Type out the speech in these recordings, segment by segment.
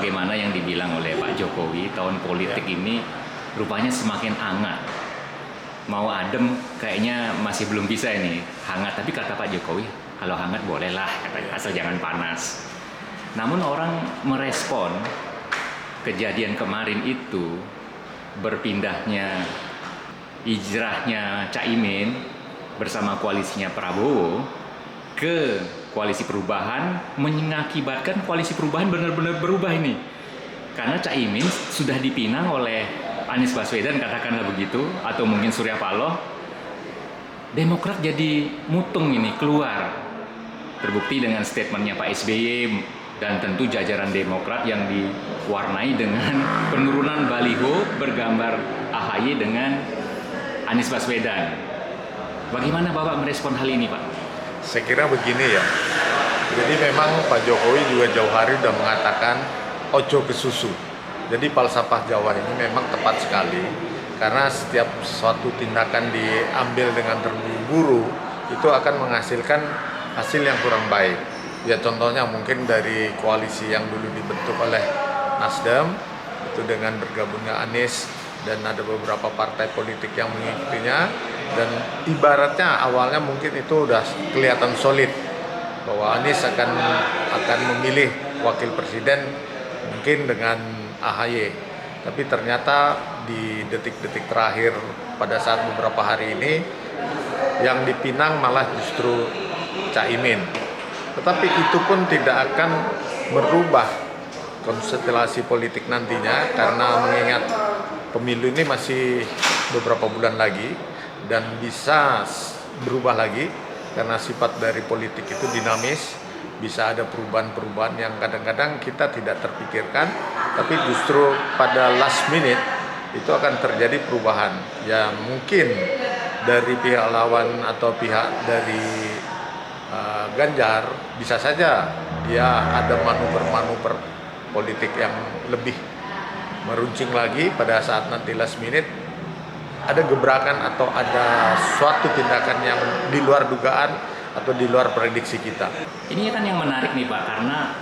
sebagaimana yang dibilang oleh Pak Jokowi, tahun politik ini rupanya semakin hangat. Mau adem kayaknya masih belum bisa ini, hangat. Tapi kata Pak Jokowi, kalau hangat bolehlah, katanya, asal jangan panas. Namun orang merespon kejadian kemarin itu, berpindahnya, hijrahnya Caimin bersama koalisinya Prabowo ke koalisi perubahan, mengakibatkan koalisi perubahan benar-benar berubah ini. Karena Caimin sudah dipinang oleh Anies Baswedan, katakanlah begitu, atau mungkin Surya Paloh. Demokrat jadi mutung ini, keluar. Terbukti dengan statementnya Pak SBY dan tentu jajaran Demokrat yang diwarnai dengan penurunan baliho bergambar AHY dengan Anies Baswedan. Bagaimana Bapak merespon hal ini, Pak? Saya kira begini ya, jadi memang Pak Jokowi juga jauh hari sudah mengatakan ojo ke susu. Jadi falsafah Jawa ini memang tepat sekali, karena setiap suatu tindakan diambil dengan terburu-buru itu akan menghasilkan hasil yang kurang baik. Ya contohnya mungkin dari koalisi yang dulu dibentuk oleh Nasdem, itu dengan bergabungnya Anies dan ada beberapa partai politik yang mengikutinya, dan ibaratnya awalnya mungkin itu udah kelihatan solid bahwa Anies akan memilih wakil presiden mungkin dengan AHY, tapi ternyata di detik-detik terakhir pada saat beberapa hari ini yang dipinang malah justru Caimin. Tetapi itu pun tidak akan merubah konstelasi politik nantinya, karena mengingat pemilu ini masih beberapa bulan lagi dan bisa berubah lagi, karena sifat dari politik itu dinamis, bisa ada perubahan-perubahan yang kadang-kadang kita tidak terpikirkan, tapi justru pada last minute itu akan terjadi perubahan. Ya mungkin dari pihak lawan atau pihak dari Ganjar bisa saja dia ada manuver-manuver politik yang lebih meruncing lagi pada saat nanti last minute ada gebrakan atau ada suatu tindakan yang di luar dugaan atau di luar prediksi kita. Ini kan yang menarik nih Pak, karena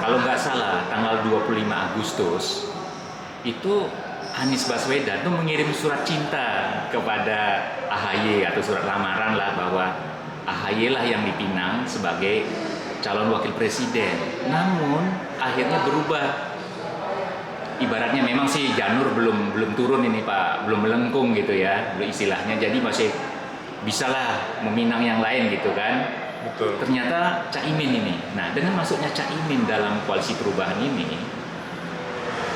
kalau nggak salah tanggal 25 Agustus itu Anies Baswedan tuh mengirim surat cinta kepada AHY atau surat lamaran lah, bahwa AHY lah yang dipinang sebagai calon wakil presiden. Namun akhirnya berubah. Ibaratnya memang sih janur belum turun ini Pak, belum melengkung gitu ya istilahnya. Jadi masih bisalah meminang yang lain gitu kan. Betul. Ternyata Caimin ini. Nah, dengan masuknya Caimin dalam koalisi perubahan ini,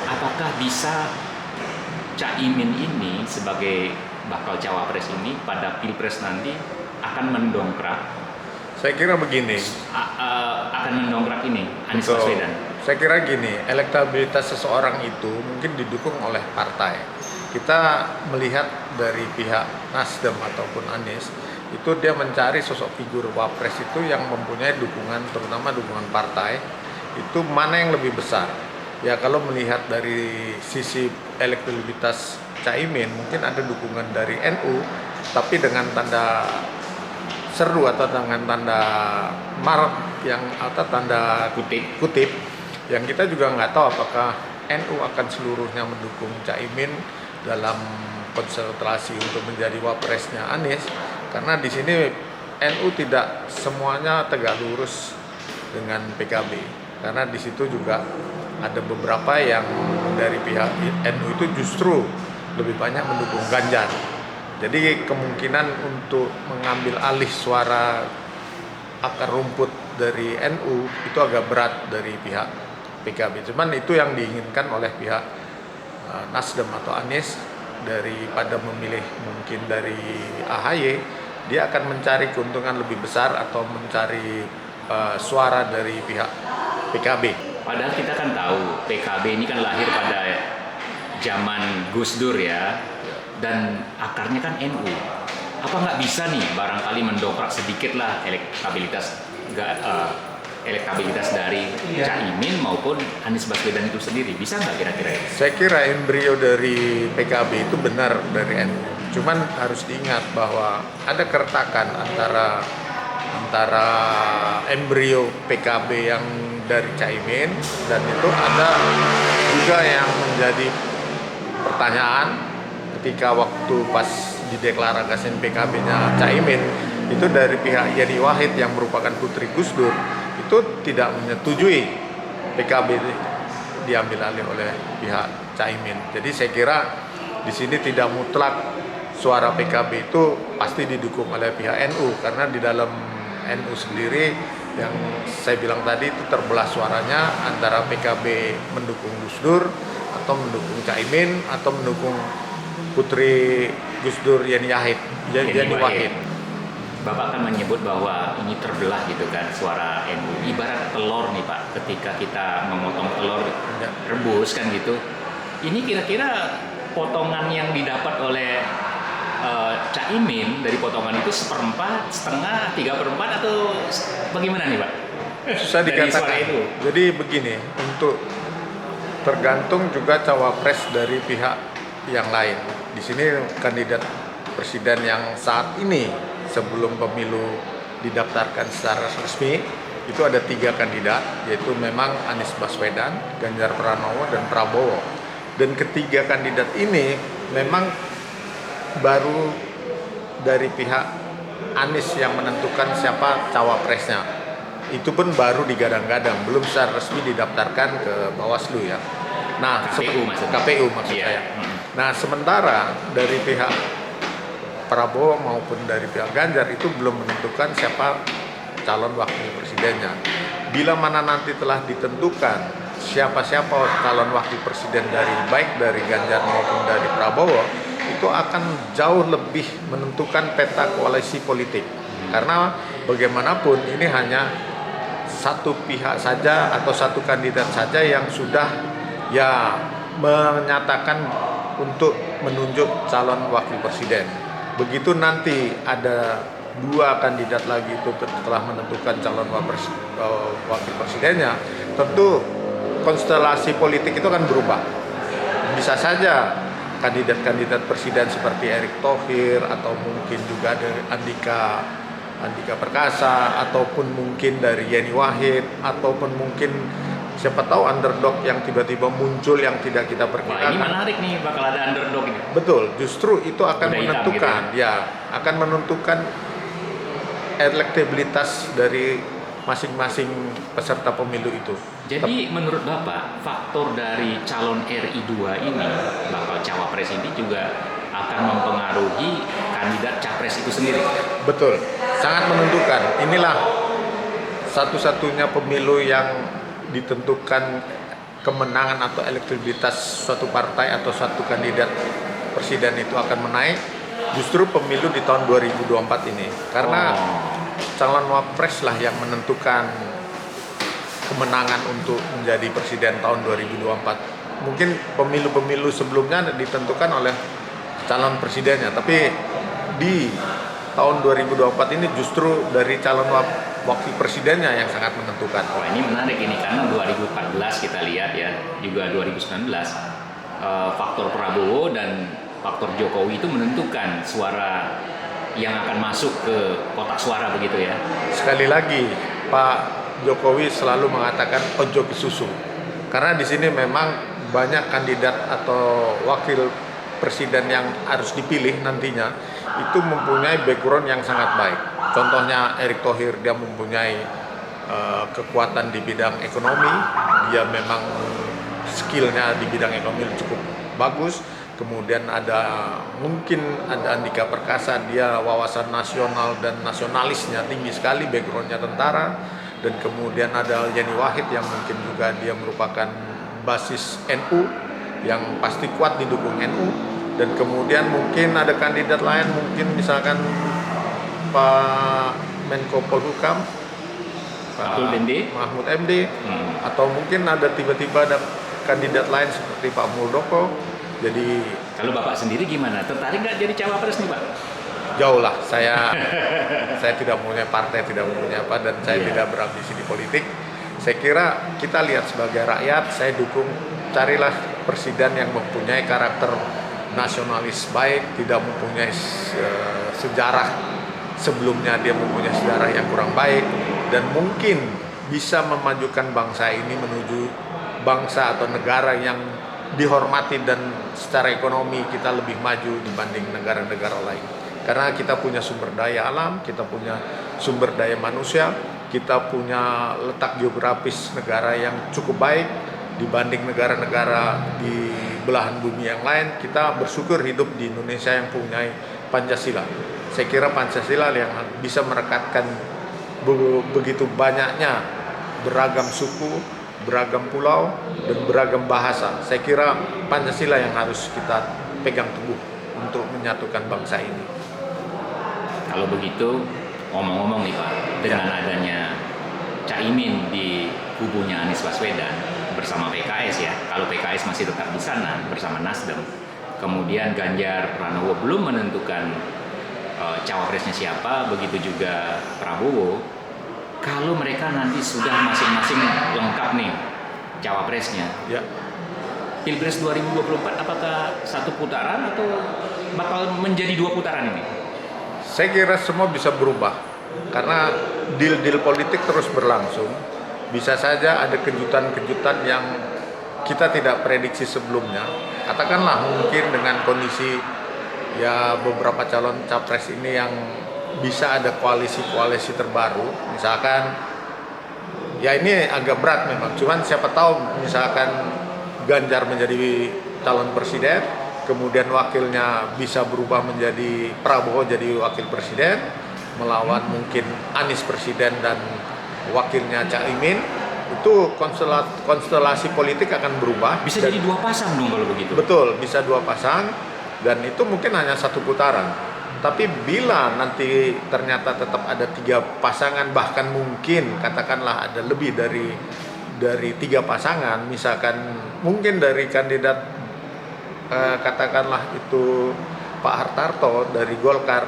apakah bisa Caimin ini sebagai bakal cawapres ini pada Pilpres nanti akan mendongkrak? Saya kira begini. Akan mendongkrak ini Anies Betul. Baswedan. Saya kira gini, elektabilitas seseorang itu mungkin didukung oleh partai. Kita melihat dari pihak Nasdem ataupun Anies, itu dia mencari sosok figur wapres itu yang mempunyai dukungan, terutama dukungan partai, itu mana yang lebih besar. Ya kalau melihat dari sisi elektabilitas Caimin, mungkin ada dukungan dari NU, tapi dengan tanda seru atau dengan tanda mark yang atau tanda kutip yang kita juga nggak tahu apakah NU akan seluruhnya mendukung Caimin dalam konsentrasi untuk menjadi wapresnya Anies, karena di sini NU tidak semuanya tegak lurus dengan PKB, karena di situ juga ada beberapa yang dari pihak NU itu justru lebih banyak mendukung Ganjar. Jadi kemungkinan untuk mengambil alih suara akar rumput dari NU itu agak berat dari pihak PKB. Cuman itu yang diinginkan oleh pihak Nasdem atau Anies, daripada memilih mungkin dari AHY, dia akan mencari keuntungan lebih besar atau mencari suara dari pihak PKB. Padahal kita kan tahu PKB ini kan lahir pada zaman Gus Dur ya, dan akarnya kan NU. Apa nggak bisa nih barangkali mendongkrak sedikit lah elektabilitas dari Caimin maupun Anies Baswedan itu sendiri? Bisa nggak kira-kira? Saya kira embrio dari PKB itu benar dari NU. Cuman harus diingat bahwa ada keretakan antara embrio PKB yang dari Caimin, dan itu ada juga yang menjadi pertanyaan ketika waktu pas dideklarasikan PKB-nya Caimin itu dari pihak Yeni Wahid yang merupakan putri Gus Dur itu tidak menyetujui PKB diambil alih oleh pihak Caimin. Jadi saya kira di sini tidak mutlak suara PKB itu pasti didukung oleh pihak NU, karena di dalam NU sendiri yang saya bilang tadi itu terbelah suaranya antara PKB mendukung Gus Dur atau mendukung Caimin atau mendukung putri Gus Dur Yeni Wahid. Bapak kan menyebut bahwa ini terbelah gitu kan suara NU. Ibarat telur nih Pak, ketika kita memotong telur rebus kan gitu. Ini kira-kira potongan yang didapat oleh Caimin dari potongan itu 1/4, setengah, 3/4 atau bagaimana nih Pak? Susah Dari suara dikatakan. itu. Jadi begini, untuk tergantung juga cawapres dari pihak yang lain. Di sini kandidat presiden yang saat ini sebelum pemilu didaftarkan secara resmi itu ada 3 kandidat, yaitu memang Anies Baswedan, Ganjar Pranowo, dan Prabowo. Dan ketiga kandidat ini memang baru dari pihak Anies yang menentukan siapa cawapresnya. Itu pun baru digadang-gadang, belum secara resmi didaftarkan ke Bawaslu ya. Nah, KPU maksud saya. iya. Nah, sementara dari pihak Prabowo maupun dari pihak Ganjar itu belum menentukan siapa calon wakil presidennya. Bila mana nanti telah ditentukan siapa-siapa calon wakil presiden baik dari Ganjar maupun dari Prabowo, itu akan jauh lebih menentukan peta koalisi politik. Karena bagaimanapun ini hanya satu pihak saja atau satu kandidat saja yang sudah ya menyatakan untuk menunjuk calon wakil presiden. Begitu nanti ada 2 kandidat lagi itu telah menentukan calon wakil presidennya, tentu konstelasi politik itu akan berubah. Bisa saja kandidat-kandidat presiden seperti Erick Thohir atau mungkin juga dari Andika Perkasa ataupun mungkin dari Yeni Wahid ataupun mungkin siapa tahu underdog yang tiba-tiba muncul yang tidak kita Wah, perkirakan. ini menarik nih, bakal ada underdog ini. Betul, justru itu akan Kuda hitam menentukan gitu akan menentukan elektabilitas dari masing-masing peserta pemilu itu. Jadi menurut Bapak, faktor dari calon RI2 ini, bakal cawapres ini juga akan mempengaruhi kandidat capres itu sendiri. Betul, sangat menentukan. Inilah satu-satunya pemilu yang ditentukan kemenangan atau elektabilitas suatu partai atau suatu kandidat presiden itu akan menaik justru pemilu di tahun 2024 ini. Karena calon wapres lah yang menentukan kemenangan untuk menjadi presiden tahun 2024. Mungkin pemilu-pemilu sebelumnya ditentukan oleh calon presidennya, tapi di tahun 2024 ini justru dari calon wakil presidennya yang sangat menentukan. Wah, ini menarik ini karena 2014 kita lihat ya, juga 2019 faktor Prabowo dan faktor Jokowi itu menentukan suara yang akan masuk ke kotak suara begitu ya. Sekali lagi Pak Jokowi selalu mengatakan ojo ke susu, karena di sini memang banyak kandidat atau wakil presiden yang harus dipilih nantinya itu mempunyai background yang sangat baik. Contohnya Erick Thohir, dia mempunyai kekuatan di bidang ekonomi, dia memang skillnya di bidang ekonomi cukup bagus. Kemudian mungkin ada Andika Perkasa, dia wawasan nasional dan nasionalisnya tinggi sekali, backgroundnya tentara. Dan kemudian ada Yeni Wahid yang mungkin juga dia merupakan basis NU yang pasti kuat didukung NU. Dan kemudian mungkin ada kandidat lain, mungkin misalkan Pak Menko Polhukam, Mahfud MD, atau mungkin ada tiba-tiba ada kandidat lain seperti Pak Muldoko. Jadi kalau Bapak sendiri gimana? Tertarik nggak jadi cawapres nih Pak? Jauh lah, saya tidak mempunyai partai, tidak mempunyai apa, dan saya tidak berambisi di politik. Saya kira kita lihat sebagai rakyat, saya dukung, carilah presiden yang mempunyai karakter nasionalis baik, tidak mempunyai sejarah sebelumnya dia mempunyai sejarah yang kurang baik, dan mungkin bisa memajukan bangsa ini menuju bangsa atau negara yang dihormati dan secara ekonomi kita lebih maju dibanding negara-negara lain. Karena kita punya sumber daya alam, kita punya sumber daya manusia, kita punya letak geografis negara yang cukup baik dibanding negara-negara di belahan bumi yang lain. Kita bersyukur hidup di Indonesia yang punya Pancasila. Saya kira Pancasila yang bisa merekatkan begitu banyaknya beragam suku, beragam pulau, dan beragam bahasa. Saya kira Pancasila yang harus kita pegang teguh untuk menyatukan bangsa ini. Kalau begitu, ngomong-ngomong nih Pak, dengan adanya Caimin di kubunya Anies Baswedan bersama PKS ya, kalau PKS masih tetap di sana bersama Nasdem, kemudian Ganjar Pranowo belum menentukan cawapresnya siapa, begitu juga Prabowo. Kalau mereka nanti sudah masing-masing lengkap nih cawapresnya, Ya. Pilpres 2024 apakah satu putaran atau bakal menjadi 2 putaran ini? Saya kira semua bisa berubah karena deal-deal politik terus berlangsung. Bisa saja ada kejutan-kejutan yang kita tidak prediksi sebelumnya. Katakanlah mungkin dengan kondisi ya beberapa calon capres ini yang bisa ada koalisi-koalisi terbaru. Misalkan ya ini agak berat memang. Cuman siapa tahu misalkan Ganjar menjadi calon presiden, kemudian wakilnya bisa berubah menjadi Prabowo jadi wakil presiden, melawan mungkin Anies presiden dan wakilnya Caimin, itu konstelasi politik akan berubah. Bisa jadi 2 pasang dong kalau begitu. Betul, bisa 2 pasang, dan itu mungkin hanya 1 putaran. Tapi bila nanti ternyata tetap ada 3 pasangan, bahkan mungkin katakanlah ada lebih dari 3 pasangan, misalkan mungkin dari kandidat katakanlah itu Pak Hartarto dari Golkar,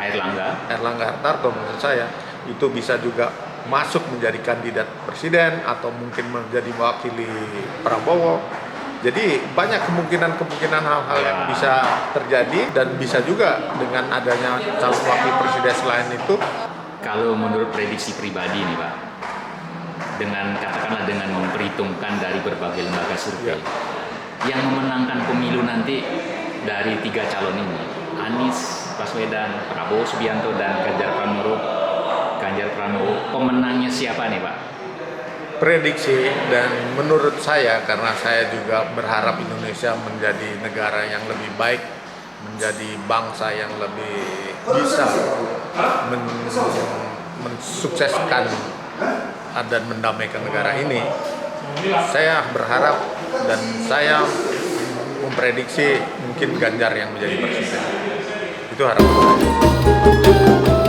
Erlangga Hartarto, menurut saya itu bisa juga masuk menjadi kandidat presiden atau mungkin menjadi mewakili Prabowo. Jadi banyak kemungkinan hal-hal yang bisa terjadi, dan bisa juga dengan adanya calon wakil presiden selain itu. Kalau menurut prediksi pribadi nih Pak, katakanlah dengan memperhitungkan dari berbagai lembaga survei, yang memenangkan pemilu nanti dari 3 calon ini, Anies Baswedan, Prabowo Subianto, dan Ganjar Pranowo, pemenangnya siapa nih Pak? Prediksi, dan menurut saya, karena saya juga berharap Indonesia menjadi negara yang lebih baik, menjadi bangsa yang lebih bisa mensukseskan dan mendamaikan negara ini, saya berharap dan saya memprediksi mungkin Ganjar yang menjadi presiden. Itu harapan saya.